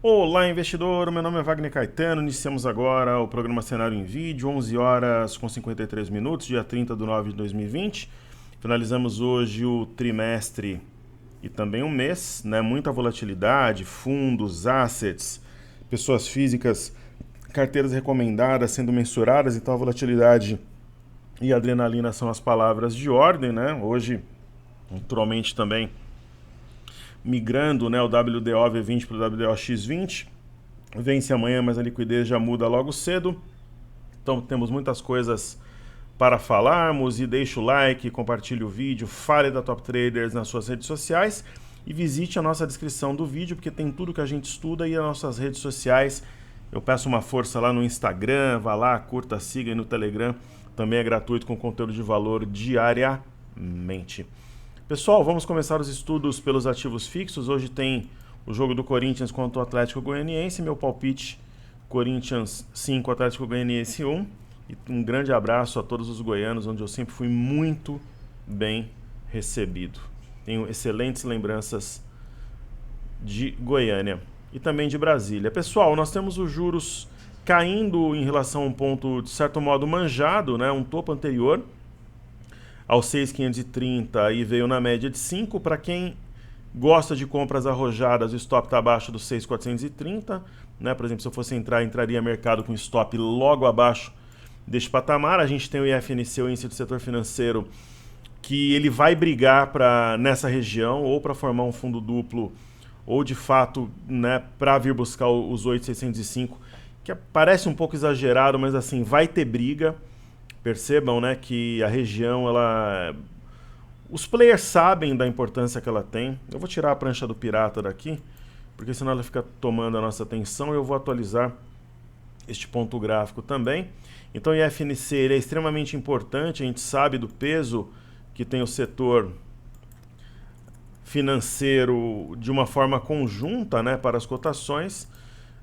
Olá, investidor. Meu nome é Wagner Caetano. Iniciamos agora o programa Cenário em Vídeo, 11 horas com 53 minutos, dia 30 de nove de 2020. Finalizamos hoje o trimestre e também o mês, né? Muita volatilidade, fundos, assets, pessoas físicas, carteiras recomendadas sendo mensuradas, então a volatilidade e a adrenalina são as palavras de ordem, né? Hoje, naturalmente, também migrando, né, o WDO V20 para o WDO X20. Vence amanhã, mas a liquidez já muda logo cedo. Então temos muitas coisas para falarmos e deixe o like, compartilhe o vídeo, fale da Top Traders nas suas redes sociais e visite a nossa descrição do vídeo, porque tem tudo que a gente estuda e as nossas redes sociais. Eu peço uma força lá no Instagram, vá lá, curta, siga, e no Telegram também é gratuito com conteúdo de valor diariamente. Pessoal, vamos começar os estudos pelos ativos fixos. Hoje tem o jogo do Corinthians contra o Atlético Goianiense. Meu palpite, Corinthians 5, Atlético Goianiense 1. E um grande abraço a todos os goianos, onde eu sempre fui muito bem recebido. Tenho excelentes lembranças de Goiânia e também de Brasília. Pessoal, nós temos os juros caindo em relação a um ponto, de certo modo, manjado, né? Um topo anterior ao 6.530 e veio na média de 5. Para quem gosta de compras arrojadas, o stop está abaixo dos 6.430. Né? Por exemplo, se eu fosse entrar, entraria mercado com stop logo abaixo deste patamar. A gente tem o IFNC, o índice do setor financeiro, que ele vai brigar nessa região, ou para formar um fundo duplo, ou de fato, né, para vir buscar os 8.605, que parece um pouco exagerado, mas assim, vai ter briga. Percebam, né, que a região, os players sabem da importância que ela tem. Eu vou tirar a prancha do pirata daqui, porque senão ela fica tomando a nossa atenção. Eu vou atualizar este ponto gráfico também. Então o IFNC ele é extremamente importante, a gente sabe do peso que tem o setor financeiro de uma forma conjunta, né, para as cotações,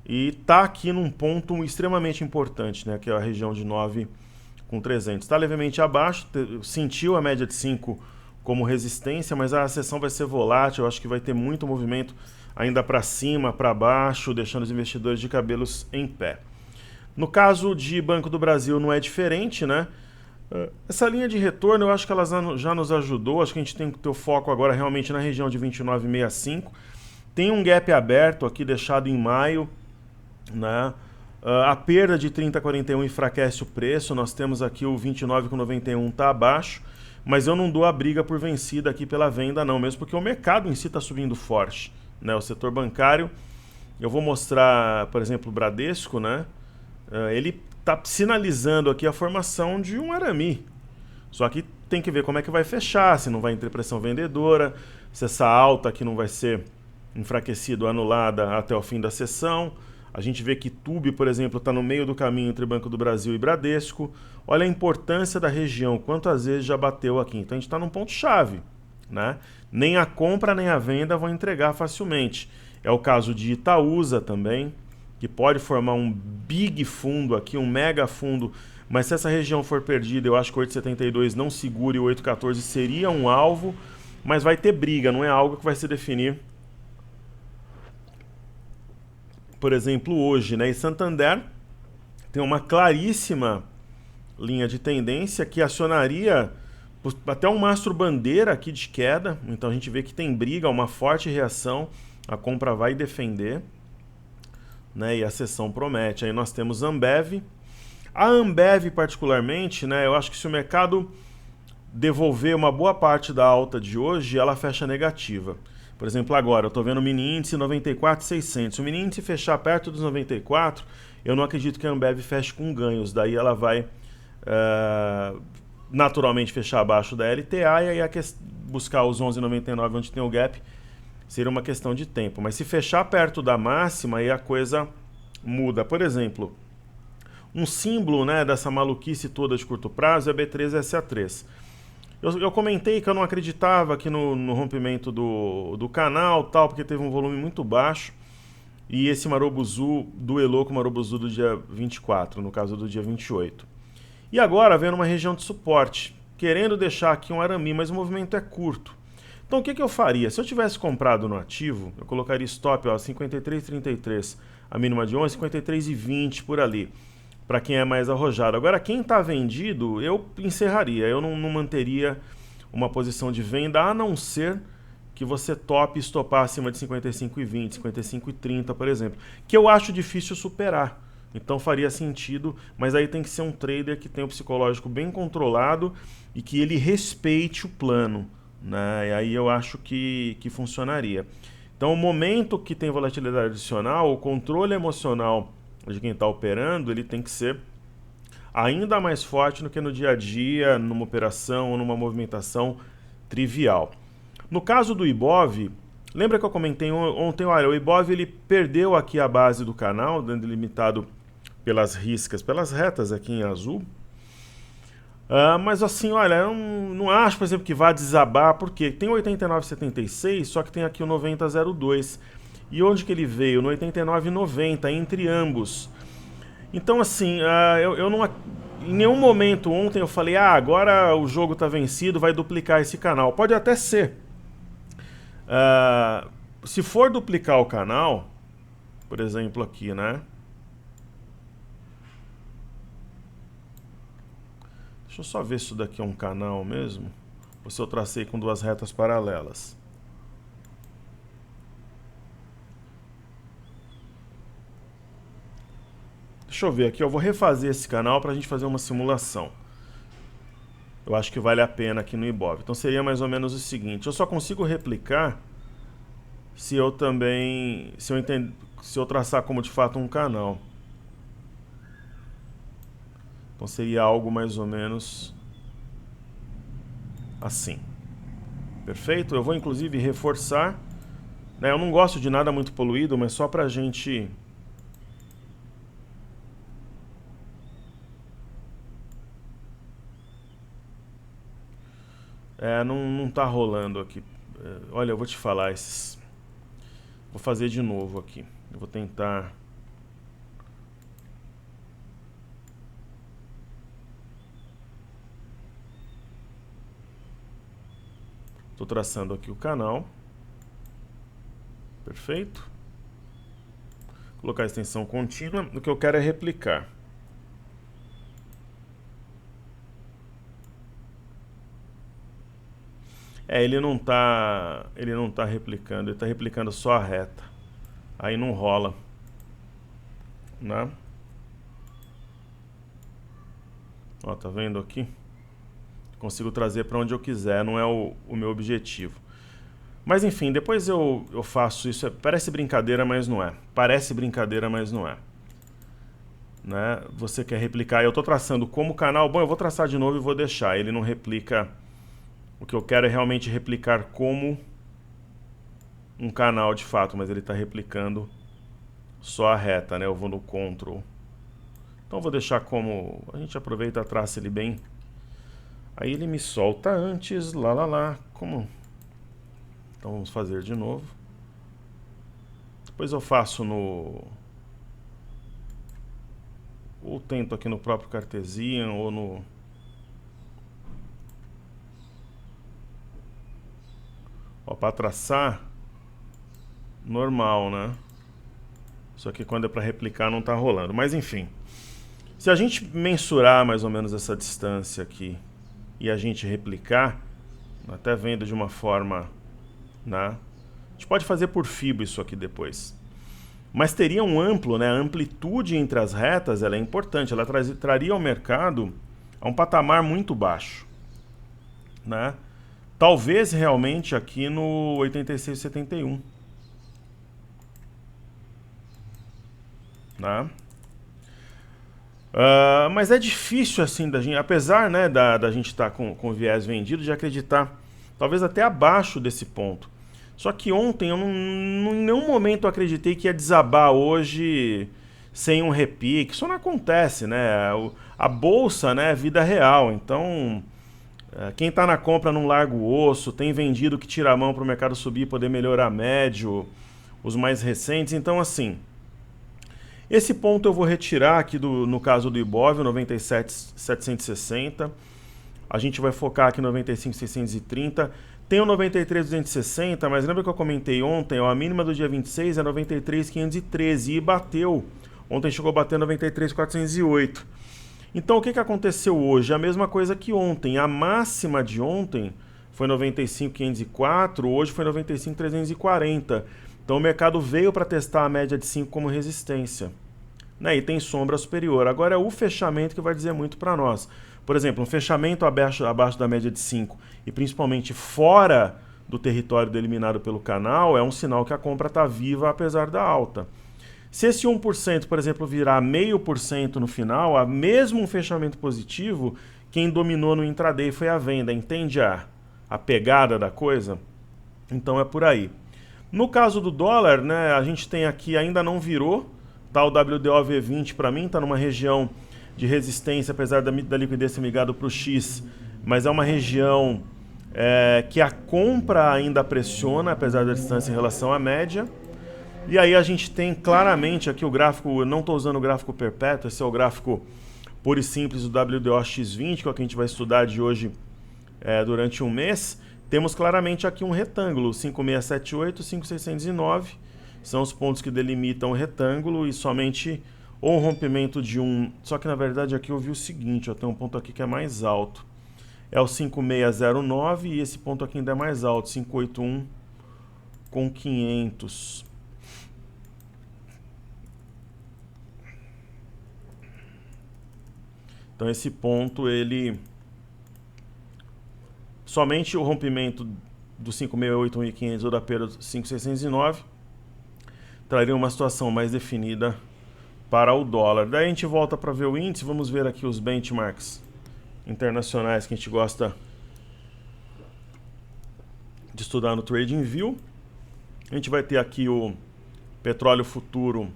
e está aqui num ponto extremamente importante, né, que é a região de 9,300. Está levemente abaixo, sentiu a média de 5 como resistência, mas a sessão vai ser volátil. Eu acho que vai ter muito movimento ainda para cima, para baixo, deixando os investidores de cabelos em pé. No caso de Banco do Brasil não é diferente, né? Essa linha de retorno eu acho que ela já nos ajudou. Acho que a gente tem que ter o foco agora realmente na região de 29,65. Tem um gap aberto aqui deixado em maio, né? A perda de 30,41 enfraquece o preço. Nós temos aqui o 29,91 está abaixo, mas eu não dou a briga por vencida aqui pela venda não, mesmo porque o mercado em si está subindo forte, né? O setor bancário, eu vou mostrar, por exemplo, o Bradesco, né? Ele está sinalizando aqui a formação de um arame. Só que tem que ver como é que vai fechar, se não vai ter pressão vendedora, se essa alta aqui não vai ser enfraquecida ou anulada até o fim da sessão. A gente vê que Tube, por exemplo, está no meio do caminho entre Banco do Brasil e Bradesco. Olha a importância da região, quantas vezes já bateu aqui. Então a gente está num ponto-chave, né? Nem a compra nem a venda vão entregar facilmente. É o caso de Itaúsa também, que pode formar um big fundo aqui, um mega fundo, mas se essa região for perdida, eu acho que o 8,72 não segure, o 8,14 seria um alvo, mas vai ter briga, não é algo que vai se definir, por exemplo, hoje, né? E Santander tem uma claríssima linha de tendência que acionaria até um mastro bandeira aqui de queda. Então a gente vê que tem briga, uma forte reação, a compra vai defender, né? E a sessão promete. Aí nós temos Ambev. A Ambev particularmente, né? Eu acho que se o mercado devolver uma boa parte da alta de hoje, ela fecha negativa. Por exemplo, agora eu estou vendo o mini índice 94,600. Se o mini índice fechar perto dos 94, eu não acredito que a Ambev feche com ganhos. Daí ela vai naturalmente fechar abaixo da LTA e aí buscar os 11,99 onde tem o gap seria uma questão de tempo. Mas se fechar perto da máxima, aí a coisa muda. Por exemplo, um símbolo, né, dessa maluquice toda de curto prazo é a B3SA3. Eu comentei que eu não acreditava aqui no rompimento do canal, tal, porque teve um volume muito baixo. E esse Marobuzu duelou com o Marobuzu do dia 24, no caso do dia 28. E agora vem uma região de suporte, querendo deixar aqui um arame, mas o movimento é curto. Então Então o que eu faria? Se eu tivesse comprado no ativo, eu colocaria stop, ó, 53,33, a mínima de 11, 53,20 por ali, para quem é mais arrojado. Agora, quem está vendido, eu encerraria, eu não manteria uma posição de venda, a não ser que você tope estopar acima de 55,20, 55,30, por exemplo, que eu acho difícil superar. Então faria sentido, mas aí tem que ser um trader que tenha o psicológico bem controlado e que ele respeite o plano, né? E aí eu acho que funcionaria. Então o momento que tem volatilidade adicional, o controle emocional de quem está operando, ele tem que ser ainda mais forte do que no dia a dia, numa operação ou numa movimentação trivial. No caso do Ibov, lembra que eu comentei ontem, olha, o Ibov ele perdeu aqui a base do canal, delimitado pelas riscas, pelas retas aqui em azul. Mas assim, olha, eu não acho, por exemplo, que vá desabar, porque tem o 89,76, só que tem aqui o 90,02. E onde que ele veio? No 89,90, entre ambos. Então, assim, eu não... Em nenhum momento ontem eu falei, agora o jogo está vencido, vai duplicar esse canal. Pode até ser. Se for duplicar o canal, por exemplo aqui, né? Deixa eu só ver se isso daqui é um canal mesmo, ou se eu tracei com duas retas paralelas. Deixa eu ver aqui, eu vou refazer esse canal para a gente fazer uma simulação. Eu acho que vale a pena aqui no Ibov. Então seria mais ou menos o seguinte, eu só consigo replicar se eu também, se eu traçar como de fato um canal. Então seria algo mais ou menos assim. Perfeito? Eu vou inclusive reforçar, né? Eu não gosto de nada muito poluído, mas só pra gente... não tá rolando aqui. Olha, eu vou te falar, vou fazer de novo aqui. Eu vou tentar... Estou traçando aqui o canal. Perfeito. Colocar a extensão contínua. O que eu quero é replicar. Ele não tá replicando, ele está replicando só a reta. Aí não rola, né? Ó, tá vendo aqui? Consigo trazer para onde eu quiser, não é o meu objetivo. Mas enfim, depois eu faço isso. Parece brincadeira, mas não é. Parece brincadeira, mas não é. Né? Você quer replicar, eu estou traçando como canal. Bom, eu vou traçar de novo e vou deixar. Ele não replica. O que eu quero é realmente replicar como um canal de fato, mas ele está replicando só a reta, né? Eu vou no Ctrl. Então eu vou deixar como... A gente aproveita e traça ele bem. Aí ele me solta antes, lá. Como? Então vamos fazer de novo. Depois eu faço no... Ou tento aqui no próprio Cartesian, ou no... Ó, para traçar, normal, né? Só que quando é para replicar não tá rolando. Mas enfim, se a gente mensurar mais ou menos essa distância aqui e a gente replicar, até vendo de uma forma, né? A gente pode fazer por fibra isso aqui depois. Mas teria um amplo, né? A amplitude entre as retas ela é importante. Ela traria ao mercado a um patamar muito baixo, né? Talvez realmente aqui no 86,71. Né? Mas é difícil assim da gente, apesar, né, da gente estar com viés vendido, de acreditar talvez até abaixo desse ponto. Só que ontem eu em nenhum momento eu acreditei que ia desabar hoje sem um repique. Isso não acontece, né? A bolsa, né, é vida real. Então, quem está na compra não larga o osso, tem vendido que tira a mão para o mercado subir e poder melhorar médio, os mais recentes. Então, assim, esse ponto eu vou retirar aqui no caso do Ibov, 97,760. A gente vai focar aqui em 95,630. Tem o 93.260, mas lembra que eu comentei ontem, ó, a mínima do dia 26 é 93.513 e bateu. Ontem chegou a bater 93.408. Então o que aconteceu hoje? A mesma coisa que ontem. A máxima de ontem foi 95.504, hoje foi 95.340. Então o mercado veio para testar a média de 5 como resistência. Né? E tem sombra superior. Agora é o fechamento que vai dizer muito para nós. Por exemplo, um fechamento abaixo da média de 5 e principalmente fora do território delimitado pelo canal é um sinal que a compra está viva apesar da alta. Se esse 1%, por exemplo, virar 0,5% no final, mesmo um fechamento positivo, quem dominou no intraday foi a venda. Entende a pegada da coisa? Então é por aí. No caso do dólar, né, a gente tem aqui, ainda não virou, tá, o WDOV20 para mim, está numa região de resistência, apesar da liquidez ser migrado para o X, mas é uma região que a compra ainda pressiona, apesar da distância em relação à média. E aí a gente tem claramente aqui o gráfico, eu não estou usando o gráfico perpétuo, esse é o gráfico puro e simples do WDOX20, que é o que a gente vai estudar de hoje durante um mês. Temos claramente aqui um retângulo, 5678, 5609, são os pontos que delimitam o retângulo e somente ou um rompimento de um... Só que na verdade aqui eu vi o seguinte, ó, tem um ponto aqui que é mais alto. É o 5609 e esse ponto aqui ainda é mais alto, 581 com 500. Então esse ponto, ele... Somente o rompimento do 5.681.500 ou da perda do 5.609 traria uma situação mais definida para o dólar. Daí a gente volta para ver o índice, vamos ver aqui os benchmarks internacionais que a gente gosta de estudar no TradingView. A gente vai ter aqui o petróleo futuro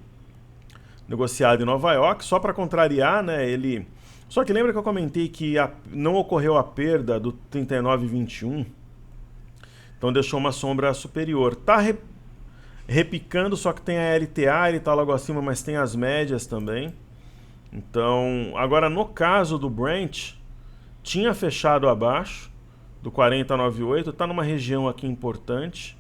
negociado em Nova York, só para contrariar, né, ele... Só que lembra que eu comentei que não ocorreu a perda do 39,21, então deixou uma sombra superior. Tá repicando, só que tem a LTA, ele tá logo acima, mas tem as médias também. Então, agora no caso do Brent, tinha fechado abaixo do 40,98, tá numa região aqui importante,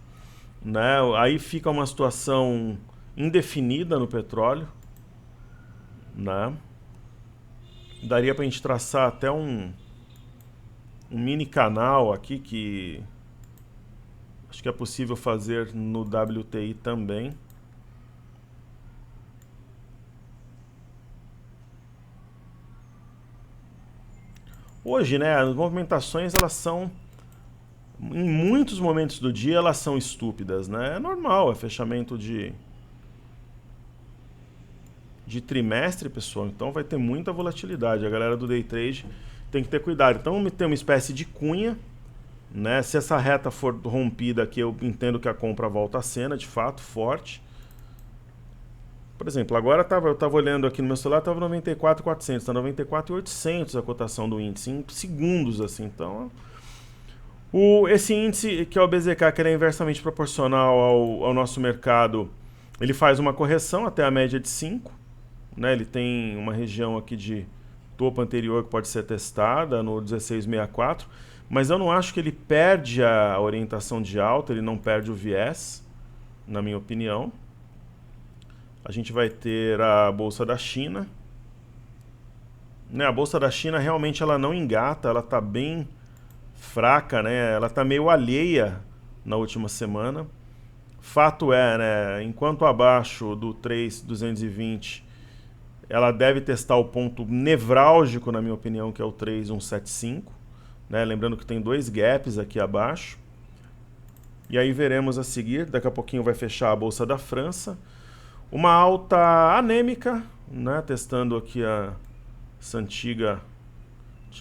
né? Aí fica uma situação indefinida no petróleo, né? Daria para a gente traçar até um mini canal aqui que acho que é possível fazer no WTI também. Hoje, né, as movimentações, elas são, em muitos momentos do dia, elas são estúpidas, né? É normal, é fechamento de trimestre, pessoal, então vai ter muita volatilidade. A galera do Day Trade tem que ter cuidado. Então tem uma espécie de cunha, né? Se essa reta for rompida aqui, eu entendo que a compra volta à cena, de fato, forte. Por exemplo, agora eu estava olhando aqui no meu celular, estava 94.400, está 94.800 a cotação do índice, em segundos, assim. Então, esse índice, que é o BZK, que ele é inversamente proporcional ao nosso mercado, ele faz uma correção até a média de 5. Né, ele tem uma região aqui de topo anterior que pode ser testada no 1664, mas eu não acho que ele perde a orientação de alta, ele não perde o viés, na minha opinião. A gente vai ter a Bolsa da China. Né, a Bolsa da China realmente ela não engata, ela está bem fraca, né, ela está meio alheia na última semana. Fato é, né, enquanto abaixo do 3.220 ela deve testar o ponto nevrálgico, na minha opinião, que é o 3.175. Né? Lembrando que tem dois gaps aqui abaixo. E aí veremos a seguir, daqui a pouquinho vai fechar a Bolsa da França. Uma alta anêmica, né? Testando aqui essa antiga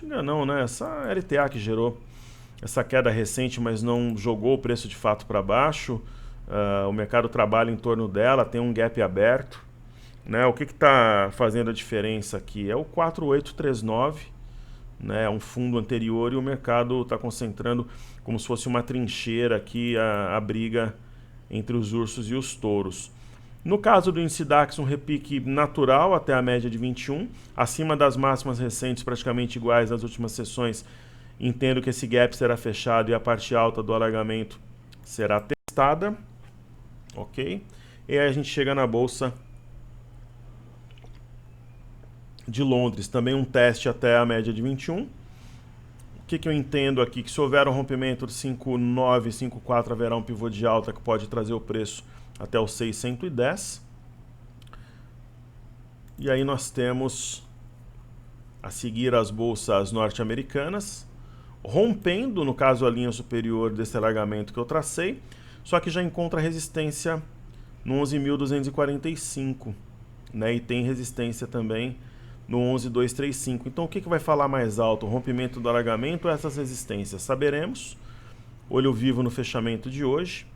não, né? Essa LTA que gerou essa queda recente, mas não jogou o preço de fato para baixo. O mercado trabalha em torno dela, tem um gap aberto. Né, o que está fazendo a diferença aqui? É o 4839, né, é um fundo anterior e o mercado está concentrando como se fosse uma trincheira aqui a briga entre os ursos e os touros. No caso do índice DAX, um repique natural até a média de 21, acima das máximas recentes praticamente iguais às últimas sessões Entendo que esse gap será fechado e a parte alta do alargamento será testada. Ok? E aí a gente chega na bolsa de Londres, também um teste até a média de 21. O que eu entendo aqui? Que se houver um rompimento de 5,9, 5,4, haverá um pivô de alta que pode trazer o preço até os 610. E aí nós temos a seguir as bolsas norte-americanas, rompendo, no caso, a linha superior desse alargamento que eu tracei, só que já encontra resistência no 11.245, né? E tem resistência também no 11.235. Então o que vai falar mais alto? O rompimento do alargamento ou essas resistências? Saberemos. Olho vivo no fechamento de hoje.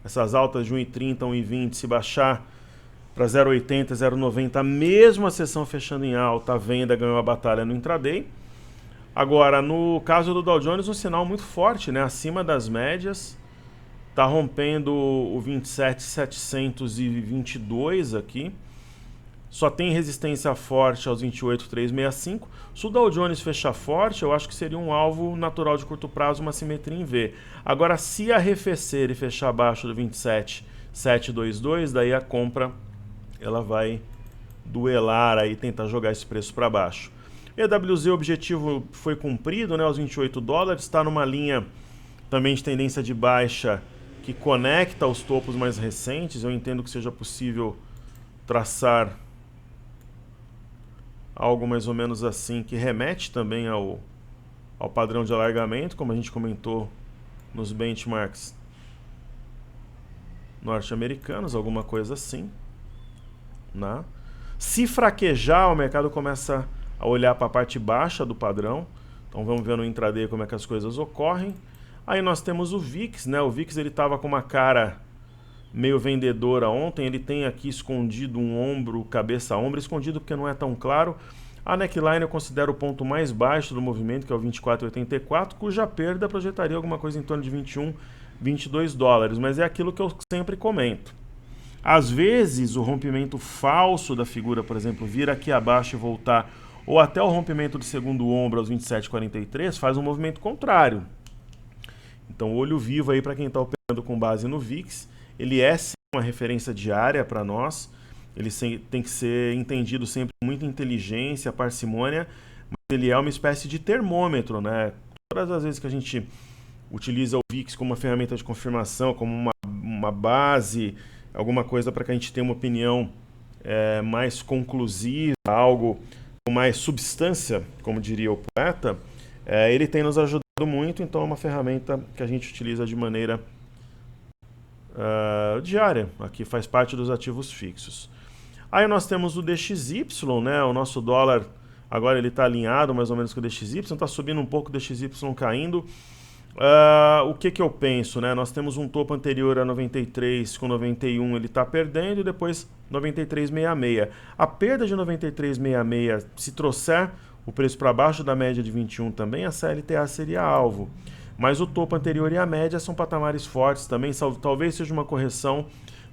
Essas altas de 1,30, 1,20, se baixar para 0,80, 0,90, mesmo a sessão fechando em alta, a venda ganhou a batalha no intraday. Agora, no caso do Dow Jones, um sinal muito forte, né? Acima das médias. Está rompendo o 27.722 aqui. Só tem resistência forte aos 28.365. Se o Dow Jones fechar forte, eu acho que seria um alvo natural de curto prazo, uma simetria em V. Agora, se arrefecer e fechar abaixo do 27.722, daí a compra ela vai duelar aí, tentar jogar esse preço para baixo. EWZ, o objetivo foi cumprido, né, aos 28 dólares, está numa linha também de tendência de baixa que conecta os topos mais recentes. Eu entendo que seja possível traçar algo mais ou menos assim, que remete também ao padrão de alargamento, como a gente comentou nos benchmarks norte-americanos, alguma coisa assim, né? Se fraquejar, o mercado começa a olhar para a parte baixa do padrão. Então vamos ver no intraday como é que as coisas ocorrem. Aí nós temos o VIX, né? O VIX ele estava com uma cara meio vendedora ontem, ele tem aqui escondido um ombro, cabeça a ombro, escondido porque não é tão claro. A neckline eu considero o ponto mais baixo do movimento, que é o 24,84, cuja perda projetaria alguma coisa em torno de 21, 22 dólares, mas é aquilo que eu sempre comento. Às vezes o rompimento falso da figura, por exemplo, vir aqui abaixo e voltar, ou até o rompimento do segundo ombro aos 27,43, faz um movimento contrário. Então olho vivo aí para quem está operando com base no VIX. Ele é sim uma referência diária para nós, ele tem que ser entendido sempre com muita inteligência, parcimônia, mas ele é uma espécie de termômetro, né? Todas as vezes que a gente utiliza o VIX como uma ferramenta de confirmação, como uma base, alguma coisa para que a gente tenha uma opinião mais conclusiva, algo com mais substância, como diria o poeta, ele tem nos ajudado muito, então é uma ferramenta que a gente utiliza de maneira diária, aqui faz parte dos ativos fixos. Aí nós temos o DXY, né? O nosso dólar agora ele está alinhado mais ou menos com o DXY, está subindo um pouco, o DXY caindo. O que eu penso, né? Nós temos um topo anterior a 93 com 91, ele está perdendo, e depois 93,66. A perda de 93,66, se trouxer o preço para baixo da média de 21 também, a CLTA seria alvo. Mas o topo anterior e a média são patamares fortes também, talvez seja uma correção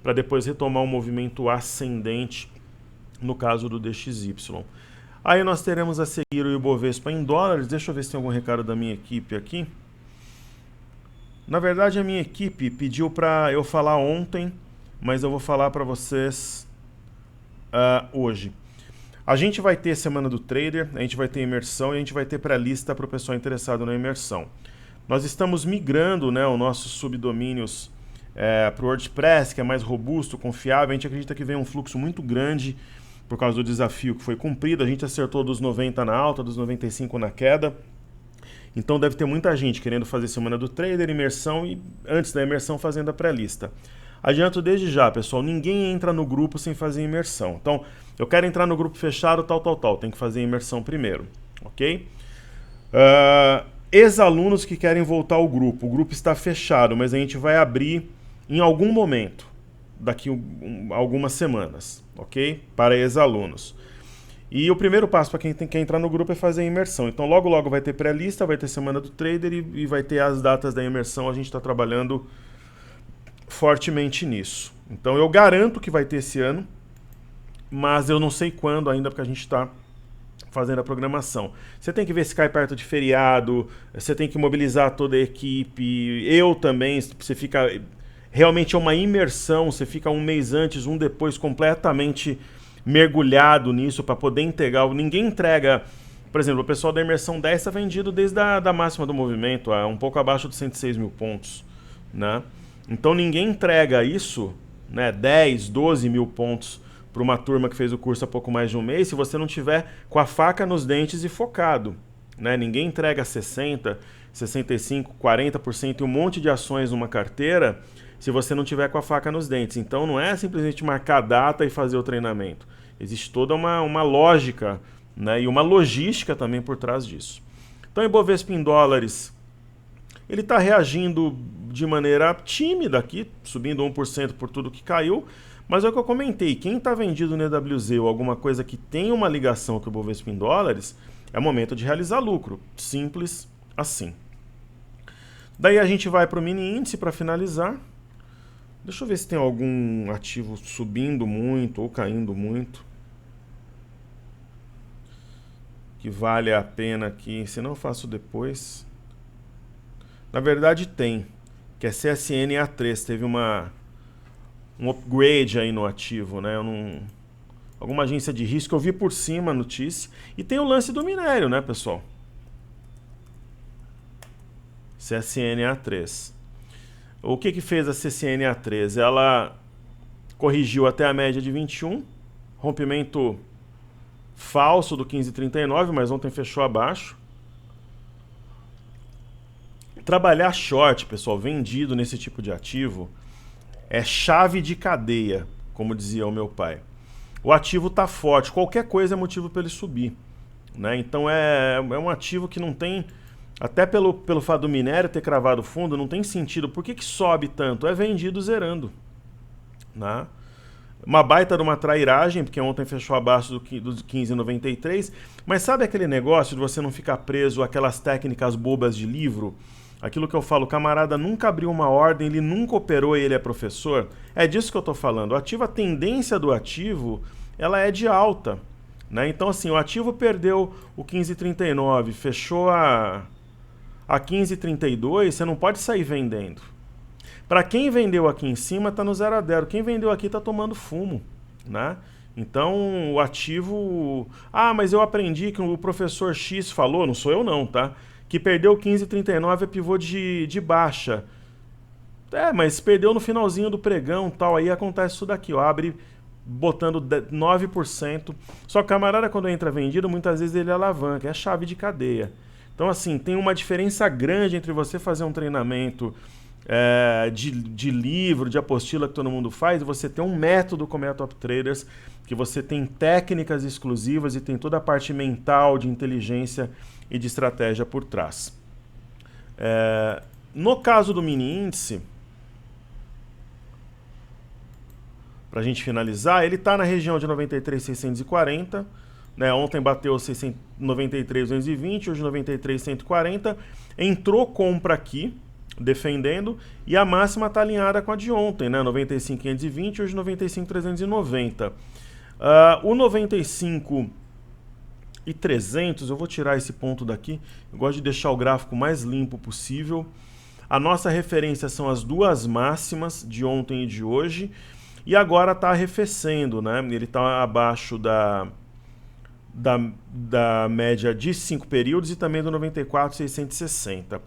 para depois retomar um movimento ascendente no caso do DXY. Aí nós teremos a seguir o Ibovespa em dólares. Deixa eu ver se tem algum recado da minha equipe aqui. Na verdade, a minha equipe pediu para eu falar ontem, mas eu vou falar para vocês hoje. A gente vai ter Semana do Trader, a gente vai ter imersão e a gente vai ter pré-lista para o pessoal interessado na imersão. Nós estamos migrando, né, os nossos subdomínios para o WordPress, que é mais robusto, confiável. A gente acredita que vem um fluxo muito grande por causa do desafio que foi cumprido. A gente acertou dos 90 na alta, dos 95 na queda. Então deve ter muita gente querendo fazer Semana do Trader, imersão e antes da imersão fazendo a pré-lista. Adianto desde já, pessoal, ninguém entra no grupo sem fazer imersão. Então, eu quero entrar no grupo fechado, tal, tem que fazer imersão primeiro, ok? Ex-alunos que querem voltar ao grupo, o grupo está fechado, mas a gente vai abrir em algum momento, daqui algumas semanas, ok? Para ex-alunos. E o primeiro passo para quem quer entrar no grupo é fazer a imersão. Então logo vai ter pré-lista, vai ter Semana do Trader e vai ter as datas da imersão. A gente está trabalhando fortemente nisso. Então eu garanto que vai ter esse ano, mas eu não sei quando ainda, porque a gente está fazendo a programação. Você tem que ver se cai perto de feriado, você tem que mobilizar toda a equipe, eu também, você fica... Realmente é uma imersão, você fica um mês antes, um depois, completamente mergulhado nisso para poder entregar. Ninguém entrega... Por exemplo, o pessoal da imersão 10 está vendido desde a máxima do movimento, um pouco abaixo de 106 mil pontos. Né? Então ninguém entrega isso, né, 10, 12 mil pontos para uma turma que fez o curso há pouco mais de um mês, se você não tiver com a faca nos dentes e focado. Né? Ninguém entrega 60, 65, 40% e um monte de ações numa carteira se você não tiver com a faca nos dentes. Então não é simplesmente marcar a data e fazer o treinamento. Existe toda uma lógica, né, e uma logística também por trás disso. Então o Ibovespa em dólares, ele está reagindo de maneira tímida aqui, subindo 1% por tudo que caiu, mas é o que eu comentei, quem está vendido no EWZ ou alguma coisa que tem uma ligação com o Ibovespa em dólares, é momento de realizar lucro, simples assim. Daí a gente vai para o mini índice para finalizar. Deixa eu ver se tem algum ativo subindo muito ou caindo muito, que vale a pena aqui, se não eu faço depois. Na verdade tem, que é CSN-A3, teve um upgrade aí no ativo, né? Alguma agência de risco, eu vi por cima a notícia. E tem o lance do minério, né, pessoal? CSN-A3. O que fez a CSN-A3? Ela corrigiu até a média de 21, rompimento falso do 15,39, mas ontem fechou abaixo. Trabalhar short, pessoal, vendido nesse tipo de ativo, é chave de cadeia, como dizia o meu pai. O ativo está forte, qualquer coisa é motivo para ele subir. Né? Então é um ativo que não tem, até pelo fato do minério ter cravado fundo, não tem sentido. Por que sobe tanto? É vendido zerando. Né? Uma baita de uma trairagem, porque ontem fechou abaixo do 15,93. Mas sabe aquele negócio de você não ficar preso àquelas técnicas bobas de livro? Aquilo que eu falo, o camarada nunca abriu uma ordem, ele nunca operou e ele é professor. É disso que eu estou falando. O ativo, a tendência do ativo, ela é de alta. Né? Então, assim, o ativo perdeu o 15,39, fechou a 15,32, você não pode sair vendendo. Para quem vendeu aqui em cima, está no 0 a 0. Quem vendeu aqui está tomando fumo. Né? Então, o ativo... Ah, mas eu aprendi que o professor X falou, não sou eu não, tá? Que perdeu 15,39 é pivô de baixa. É, mas perdeu no finalzinho do pregão, tal, aí acontece isso daqui, ó, abre botando 9%. Só que o camarada, quando entra vendido, muitas vezes ele alavanca, é chave de cadeia. Então, assim, tem uma diferença grande entre você fazer um treinamento de livro, de apostila que todo mundo faz, e você ter um método como é a Top Traders, que você tem técnicas exclusivas e tem toda a parte mental, de inteligência e de estratégia por trás. No caso do mini índice, para a gente finalizar, ele está na região de 93,640, né? Ontem bateu 93,220, hoje 93,140, entrou compra aqui, defendendo, e a máxima está alinhada com a de ontem, né? 95,520, hoje 95,390. O 95,300, eu vou tirar esse ponto daqui, eu gosto de deixar o gráfico mais limpo possível. A nossa referência são as duas máximas de ontem e de hoje, e agora está arrefecendo, né? Ele está abaixo da média de 5 períodos e também do 94,660.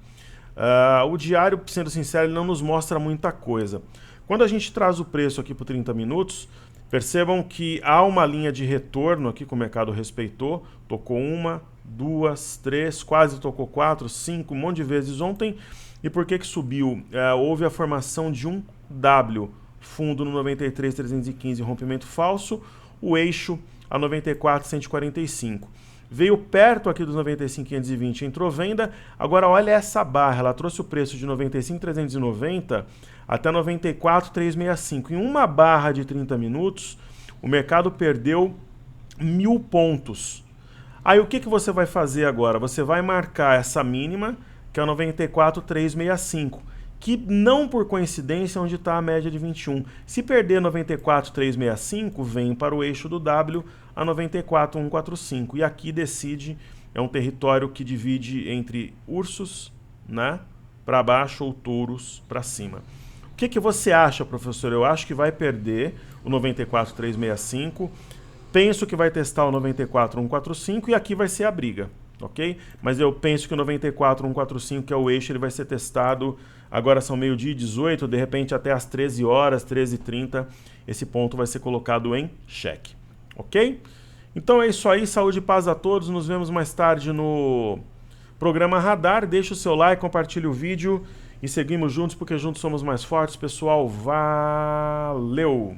O diário, sendo sincero, ele não nos mostra muita coisa. Quando a gente traz o preço aqui por 30 minutos, percebam que há uma linha de retorno aqui que o mercado respeitou. Tocou 1, 2, 3, quase tocou 4, 5, um monte de vezes ontem. E por que subiu? Houve a formação de um W, fundo no 93,315, rompimento falso, o eixo a 94,145. Veio perto aqui dos 95,520, entrou venda. Agora olha essa barra, ela trouxe o preço de 95,390 até 94,365. Em uma barra de 30 minutos, o mercado perdeu 1.000 pontos. Aí o que você vai fazer agora? Você vai marcar essa mínima, que é 94,365, que não por coincidência é onde está a média de 21. Se perder 94,365, vem para o eixo do W a 94,145. E aqui decide, é um território que divide entre ursos, né, para baixo ou touros para cima. O que você acha, professor? Eu acho que vai perder o 94,365. Penso que vai testar o 94,145 e aqui vai ser a briga, ok? Mas eu penso que o 94,145, que é o eixo, ele vai ser testado, agora são meio-dia e 18, de repente até às 13 horas, 13h30, esse ponto vai ser colocado em xeque, ok? Então é isso aí, saúde e paz a todos, nos vemos mais tarde no programa Radar, deixa o seu like, compartilhe o vídeo e seguimos juntos porque juntos somos mais fortes, pessoal, valeu!